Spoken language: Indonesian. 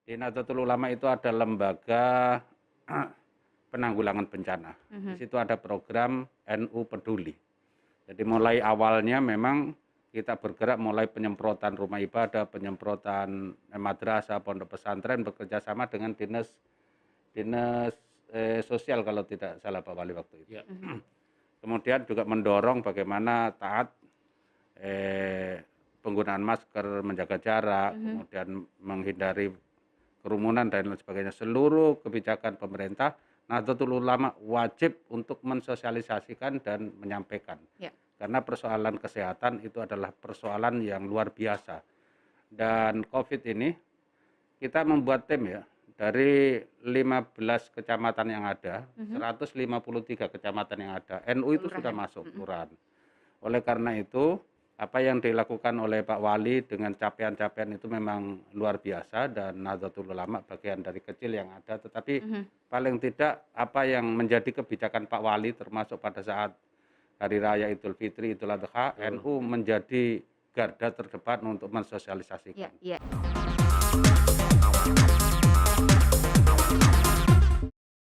Di Nahdlatul Ulama itu ada lembaga penanggulangan bencana. Di situ ada program NU Peduli. Jadi mulai awalnya memang kita bergerak mulai penyemprotan rumah ibadah, penyemprotan madrasah, pondok pesantren bekerja sama dengan dinas sosial kalau tidak salah Pak Wali waktu itu. Ya. Kemudian juga mendorong bagaimana taat penggunaan masker, menjaga jarak, kemudian menghindari kerumunan dan lain sebagainya. Seluruh kebijakan pemerintah, Nahdlatul Ulama wajib untuk mensosialisasikan dan menyampaikan. Ya. Karena persoalan kesehatan itu adalah persoalan yang luar biasa. Dan COVID ini kita membuat tim ya, dari 15 kecamatan yang ada, 153 kecamatan yang ada, NU itu sudah masuk kelurahan. Oleh karena itu, apa yang dilakukan oleh Pak Wali dengan capaian-capaian itu memang luar biasa, dan Nahdlatul Ulama bagian dari kecil yang ada, tetapi paling tidak apa yang menjadi kebijakan Pak Wali termasuk pada saat Hari Raya Idul Fitri, Idul Adha, NU menjadi garda terdepan untuk mensosialisasikan. Ya.